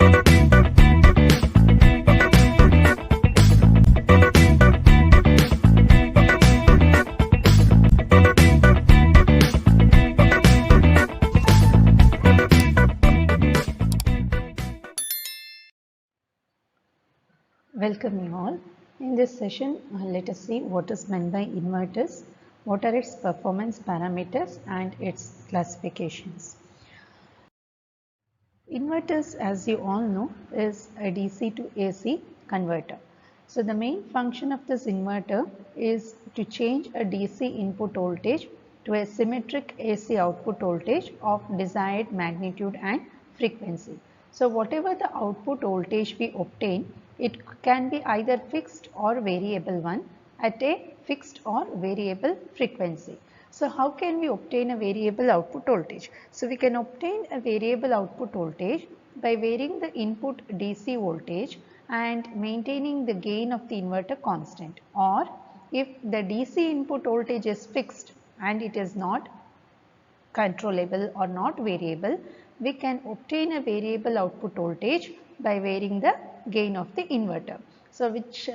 Welcome you all. In this session, let us see what is meant by inverters, what are its performance parameters and its classifications. Inverters, as you all know, is a DC to AC converter. So the main function of this inverter is to change a DC input voltage to a symmetric AC output voltage of desired magnitude and frequency. So whatever the output voltage we obtain, it can be either fixed or variable one at a fixed or variable frequency. So how can we obtain a variable output voltage? So we can obtain a variable output voltage by varying the input DC voltage and maintaining the gain of the inverter constant, or if the DC input voltage is fixed and it is not controllable or not variable, we can obtain a variable output voltage by varying the gain of the inverter. So which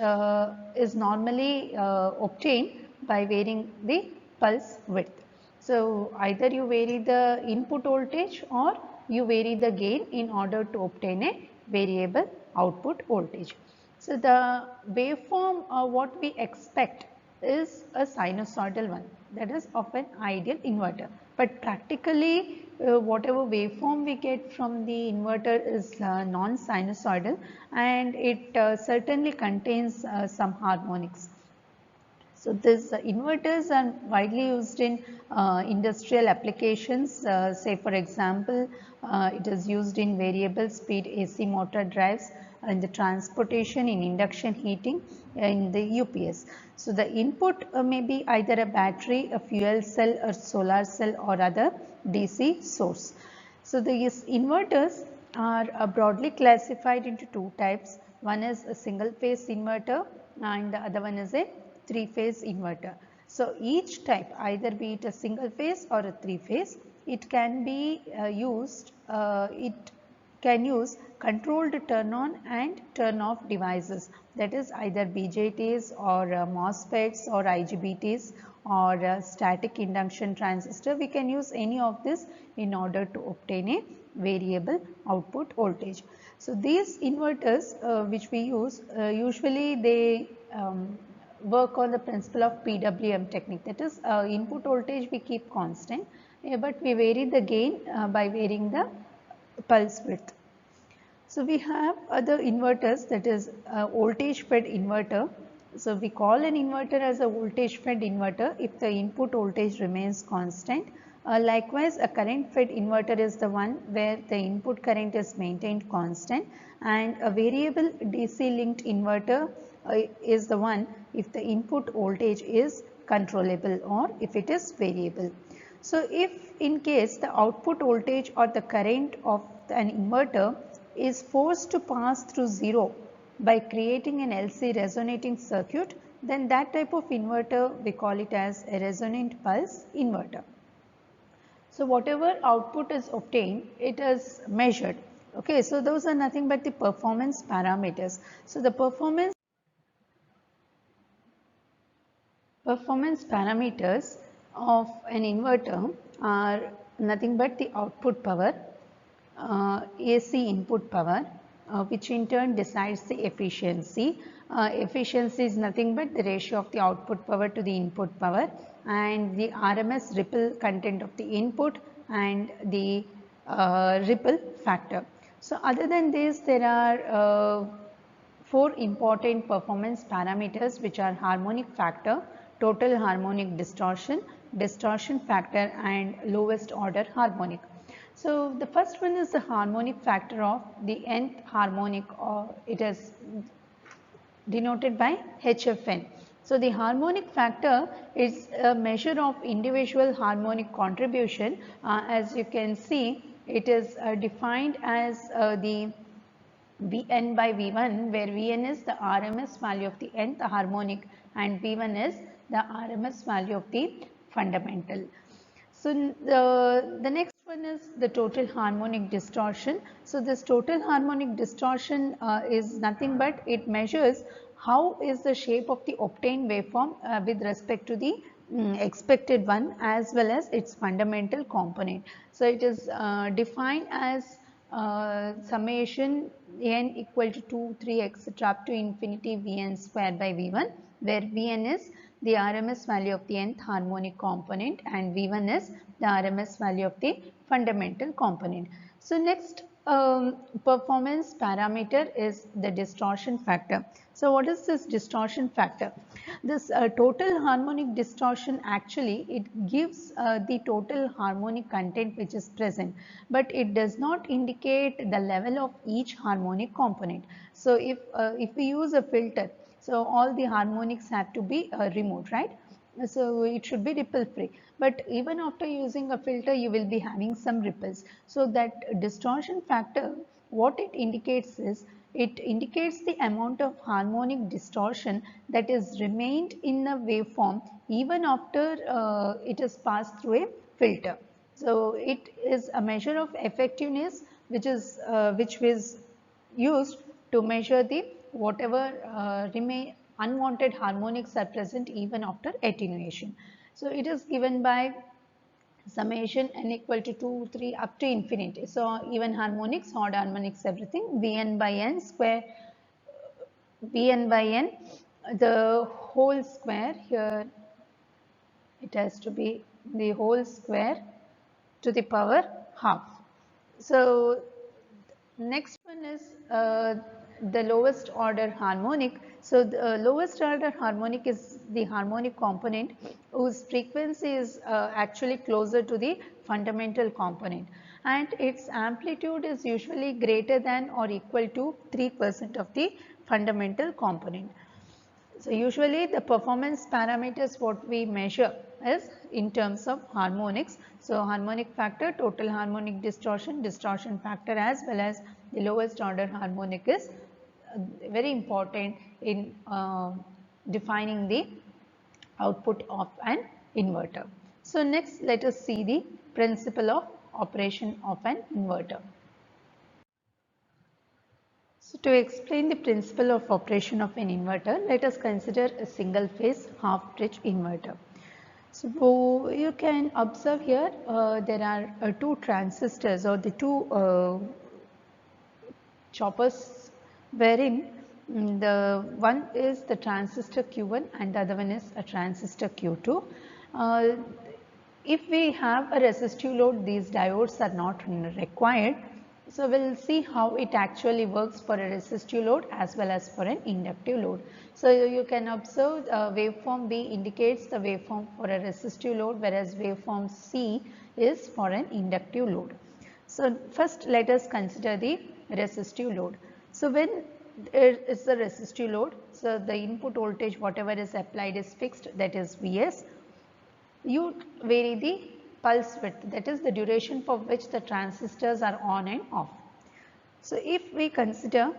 is normally obtained by varying the pulse width. So either you vary the input voltage or you vary the gain in order to obtain a variable output voltage. So the waveform what we expect is a sinusoidal one, that is of an ideal inverter. But practically whatever waveform we get from the inverter is non-sinusoidal, and it certainly contains some harmonics. So these inverters are widely used in industrial applications. Say for example, it is used in variable speed AC motor drives, in the transportation, in induction heating, in the UPS. So the input may be either a battery, a fuel cell, or solar cell, or other DC source. So these inverters are broadly classified into two types. One is a single phase inverter and the other one is a three-phase inverter. So each type, either be it a single phase or a three-phase, it can be it can use controlled turn on and turn off devices, that is either BJTs or MOSFETs or IGBTs or static induction transistor. We can use any of this in order to obtain a variable output voltage. So these inverters which we use, usually they work on the principle of PWM technique, that is input voltage we keep constant, but we vary the gain by varying the pulse width. So we have other inverters, that is voltage fed inverter. So we call an inverter as a voltage fed inverter if the input voltage remains constant. Likewise, a current fed inverter is the one where the input current is maintained constant, and a variable DC linked inverter is the one if the input voltage is controllable or if it is variable. So if in case the output voltage or the current of an inverter is forced to pass through zero by creating an LC resonating circuit, then that type of inverter we call it as a resonant pulse inverter. So whatever output is obtained, it is measured. Okay, so those are nothing but the performance parameters. So the performance parameters of an inverter are nothing but the output power, AC input power, which in turn decides the efficiency. Efficiency is nothing but the ratio of the output power to the input power, and the RMS ripple content of the input and the ripple factor. So other than this, there are four important performance parameters, which are harmonic factor, total harmonic distortion, distortion factor, and lowest order harmonic. So the first one is the harmonic factor of the nth harmonic, or it is denoted by HFN. So the harmonic factor is a measure of individual harmonic contribution. As you can see, it is defined as the Vn by V1, where Vn is the RMS value of the nth harmonic and V1 is the RMS value of the fundamental. So the next One is the total harmonic distortion. So this total harmonic distortion is nothing but it measures how is the shape of the obtained waveform with respect to the expected one as well as its fundamental component. So it is defined as summation n equal to 2, 3 etc. up to infinity Vn square by V1, where Vn is the RMS value of the nth harmonic component and V1 is the RMS value of the fundamental component. So next performance parameter is the distortion factor. So what is this distortion factor? This total harmonic distortion, actually it gives the total harmonic content which is present, but it does not indicate the level of each harmonic component. So if we use a filter, so all the harmonics have to be removed, right? So it should be ripple free, but even after using a filter you will be having some ripples. So that distortion factor, what it indicates is, it indicates the amount of harmonic distortion that is remained in a waveform even after it is passed through a filter. So it is a measure of effectiveness which was used to measure the whatever remain unwanted harmonics are present even after attenuation. So it is given by summation n equal to 2, 3 up to infinity. So even harmonics, odd harmonics, everything, Vn by n square, Vn by n, the whole square, here it has to be the whole square to the power half. So next one is the lowest order harmonic. So the lowest order harmonic is the harmonic component whose frequency is actually closer to the fundamental component, and its amplitude is usually greater than or equal to 3% of the fundamental component. So usually the performance parameters what we measure is in terms of harmonics. So harmonic factor, total harmonic distortion, distortion factor, as well as the lowest order harmonic is very important in defining the output of an inverter. So next let us see the principle of operation of an inverter. So to explain the principle of operation of an inverter, let us consider a single phase half bridge inverter. So you can observe here there are two transistors, or the two choppers, wherein the one is the transistor Q1 and the other one is a transistor Q2. If we have a resistive load, these diodes are not required. So we will see how it actually works for a resistive load as well as for an inductive load. So you can observe waveform B indicates the waveform for a resistive load, whereas waveform C is for an inductive load. So first let us consider the resistive load. So when it is the resistive load, so the input voltage whatever is applied is fixed, that is Vs. You vary the pulse width, that is the duration for which the transistors are on and off. So if we consider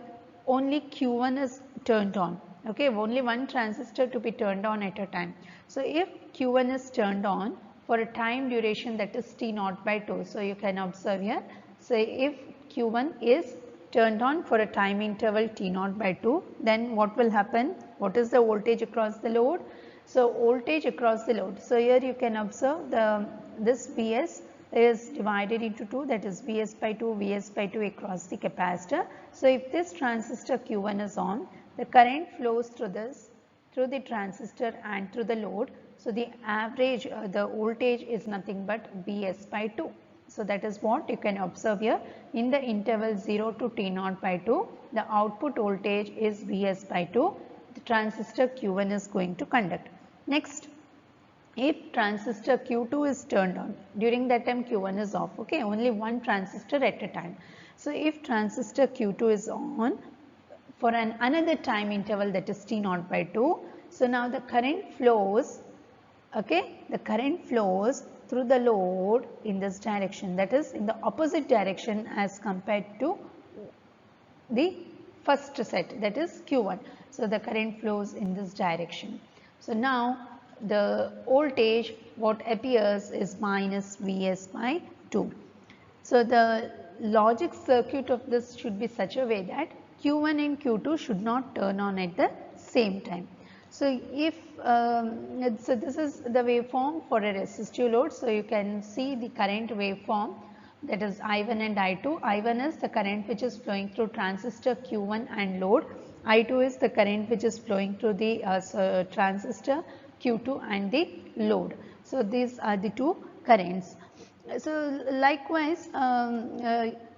only Q1 is turned on, okay, only one transistor to be turned on at a time. So if Q1 is turned on for a time duration, that is T0 by 2. So you can observe here. So if Q1 is turned on for a time interval T0 by 2, then what will happen? What is the voltage across the load? So voltage across the load. So here you can observe this Vs is divided into 2, that is Vs by 2, Vs by 2 across the capacitor. So if this transistor Q1 is on, the current flows through the transistor and through the load. So the average, the voltage is nothing but Vs by 2. So that is what you can observe here. In the interval 0 to T0 by 2, the output voltage is Vs by 2. The transistor Q1 is going to conduct. Next, if transistor Q2 is turned on, during that time Q1 is off, okay, only one transistor at a time. So if transistor Q2 is on for another time interval, that is T0 by 2, so now the current flows, okay, the current flows through the load in this direction, that is in the opposite direction as compared to the first set, that is Q1. So the current flows in this direction. So now the voltage what appears is minus Vs by 2. So the logic circuit of this should be such a way that Q1 and Q2 should not turn on at the same time. So if so this is the waveform for a resistive load. So you can see the current waveform, that is I1 and I2. I1 is the current which is flowing through transistor Q1 and load. I2 is the current which is flowing through the transistor Q2 and the load. So these are the two currents. So likewise,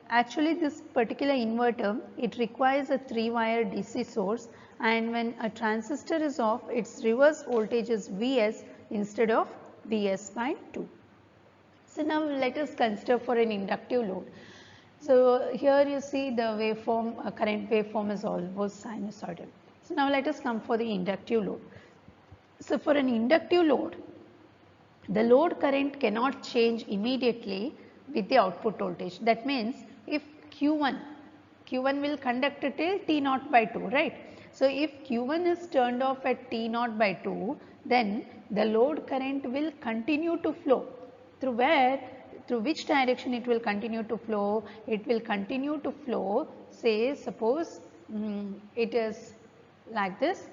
actually this particular inverter, it requires a 3-wire DC source, and when a transistor is off, its reverse voltage is Vs instead of Vs by 2. So now let us consider for an inductive load. So here you see the waveform, current waveform is almost sinusoidal. So now let us come for the inductive load. So for an inductive load, the load current cannot change immediately with the output voltage. That means if Q1 will conduct till T0 by 2, right. So if Q1 is turned off at T0 by 2, then the load current will continue to flow. Through which direction it will continue to flow? It will continue to flow, say suppose it is like this.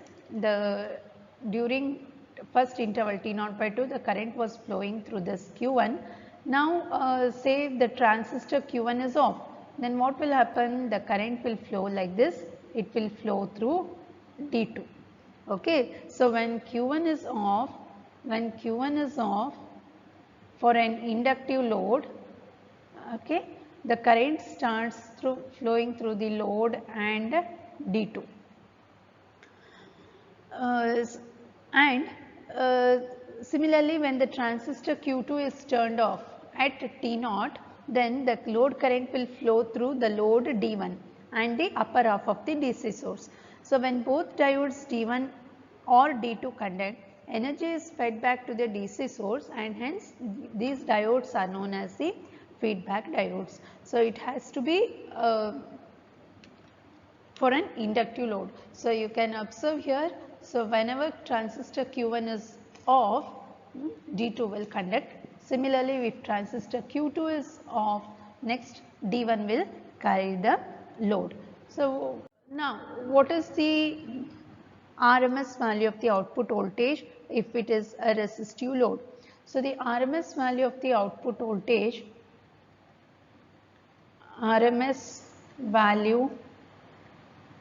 During first interval T0 by 2, the current was flowing through this Q1. Now say the transistor Q1 is off, then what will happen? The current will flow like this, it will flow through D2. Okay, so when Q1 is off, for an inductive load, okay, the current starts flowing through the load and D2. Similarly, when the transistor Q2 is turned off at T0, then the load current will flow through the load D1 and the upper half of the DC source. So when both diodes D1 or D2 conduct, energy is fed back to the DC source, and hence these diodes are known as the feedback diodes. So it has to be for an inductive load. So you can observe here, so whenever transistor Q1 is off, D2 will conduct. Similarly, if transistor Q2 is off, next D1 will carry the load. So now what is the RMS value of the output voltage if it is a resistive load? So the RMS value of the output voltage, RMS value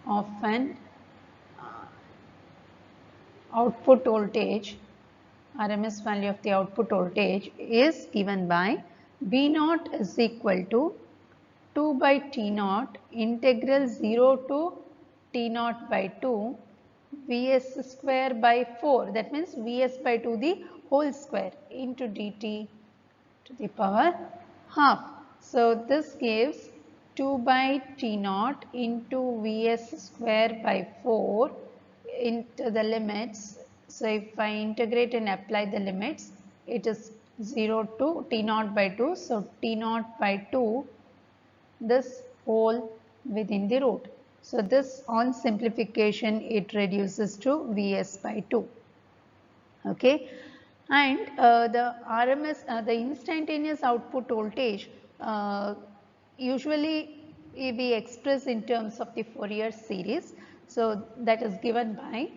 of an output voltage, RMS value of the output voltage is given by V0 is equal to 2 by T0 integral 0 to T0 by 2 Vs square by 4, that means Vs by 2 the whole square into dt to the power half. So this gives 2 by T0 into Vs square by 4 into the limits. So if I integrate and apply the limits, it is 0 to T0 by 2. So T0 by 2, this whole within the root. So this on simplification, it reduces to Vs by 2. Okay. And the RMS, the instantaneous output voltage, usually we express in terms of the Fourier series. So that is given by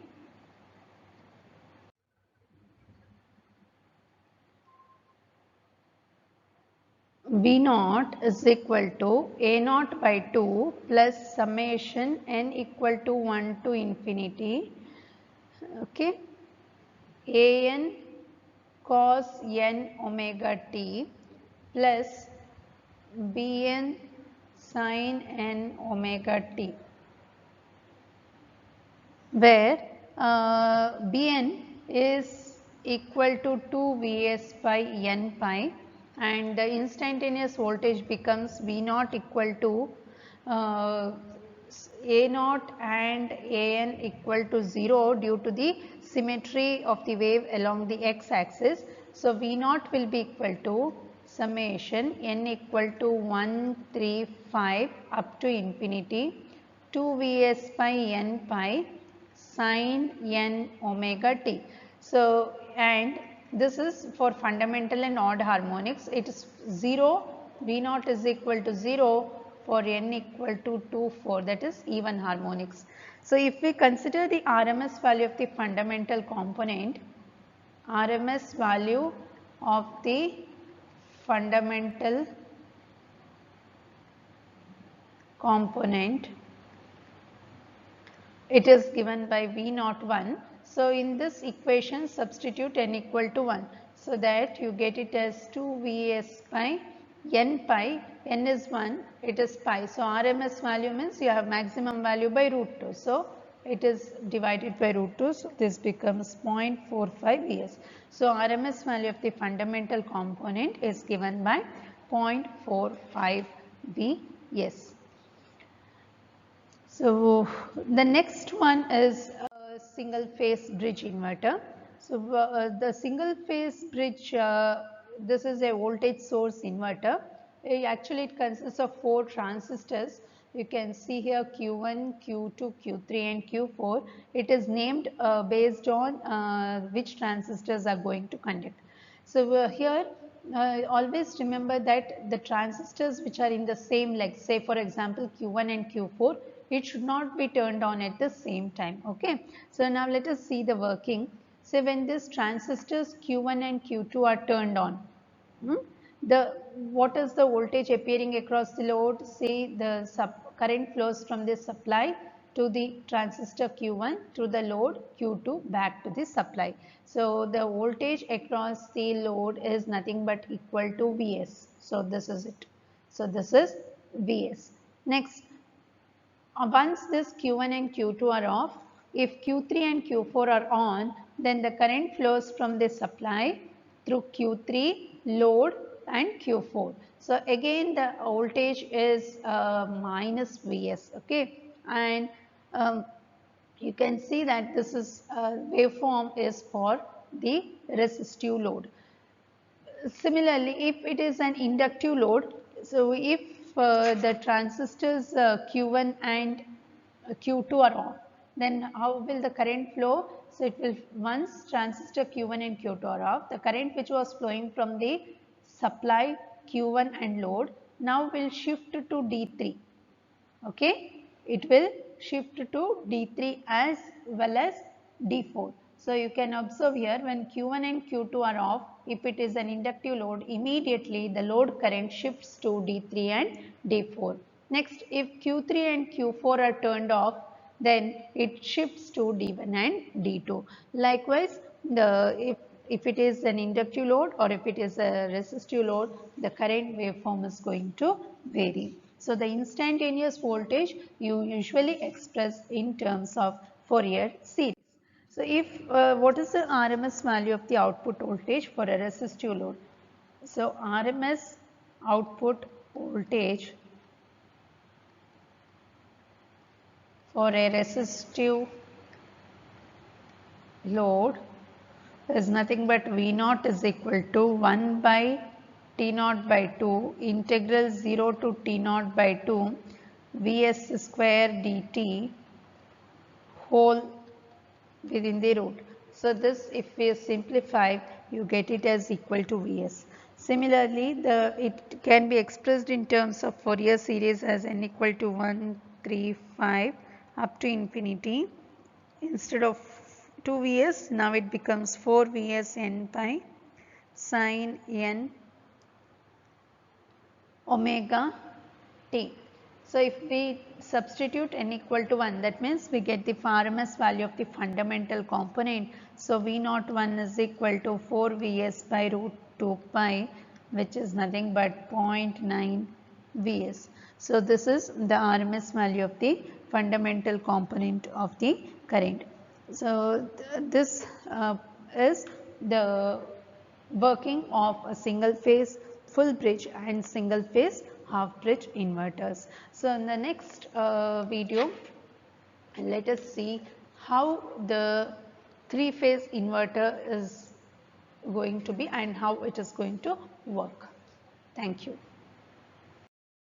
V0 is equal to A0 by 2 plus summation n equal to 1 to infinity, okay, An cos n omega t plus Bn sin n omega t, where Bn is equal to 2 Vs by n pi, and the instantaneous voltage becomes V0 equal to A0 and An equal to 0 due to the symmetry of the wave along the x-axis. So V0 will be equal to summation n equal to 135 up to infinity 2 Vs by n pi sin n omega t. So and this is for fundamental and odd harmonics. It is 0 V naught is equal to 0 for n equal to 2, 4, that is even harmonics. So if we consider the RMS value of the fundamental component, RMS value of the fundamental component, it is given by V naught 1. So in this equation substitute n equal to 1, so that you get it as 2 Vs by n pi, n is 1, it is pi. So RMS value means you have maximum value by root 2. So it is divided by root 2, so this becomes 0.45 Vs. So RMS value of the fundamental component is given by 0.45 Vs. So the next one is a single phase bridge inverter. So the single phase bridge, this is a voltage source inverter. Actually it consists of 4 transistors. You can see here Q1, Q2, Q3 and Q4. It is named based on which transistors are going to conduct. So here always remember that the transistors which are in the same leg, say for example Q1 and Q4, it should not be turned on at the same time. Okay. So now let us see the working. So when these transistors Q1 and Q2 are turned on, what is the voltage appearing across the load? Say the current flows from the supply to the transistor Q1 through the load Q2 back to the supply. So the voltage across the load is nothing but equal to Vs. So this is it. So this is Vs. Next, once this Q1 and Q2 are off, if Q3 and Q4 are on, then the current flows from the supply through Q3, load and Q4. So again the voltage is minus Vs, okay, and you can see that this is waveform is for the resistive load. Similarly, if it is an inductive load, so if the transistors Q1 and Q2 are off, then how will the current flow? So it will, once transistor Q1 and Q2 are off, the current which was flowing from the supply Q1 and load now will shift to D3. Okay, it will shift to D3 as well as D4. So you can observe here when Q1 and Q2 are off, if it is an inductive load, immediately the load current shifts to D3 and D4. Next, if Q3 and Q4 are turned off, then it shifts to D1 and D2. Likewise, if it is an inductive load or if it is a resistive load, the current waveform is going to vary. So the instantaneous voltage you usually express in terms of Fourier series. So if what is the RMS value of the output voltage for a resistive load? So RMS output voltage for a resistive load is nothing but V naught is equal to 1 by T naught by 2 integral 0 to T naught by 2 Vs square dt whole within the root. So this, if we simplify, you get it as equal to Vs. Similarly, it can be expressed in terms of Fourier series as n equal to 1, 3, 5 up to infinity. Instead of 2 Vs, now it becomes 4 Vs n pi sin n omega t. So if we substitute n equal to 1, that means we get the RMS value of the fundamental component. So V naught 1 is equal to 4 Vs by root 2 pi, which is nothing but 0.9 Vs. So this is the RMS value of the fundamental component of the current. So this is the working of a single phase full bridge and single phase half bridge inverters. So in the next video, let us see how the 3-phase inverter is going to be and how it is going to work. Thank you.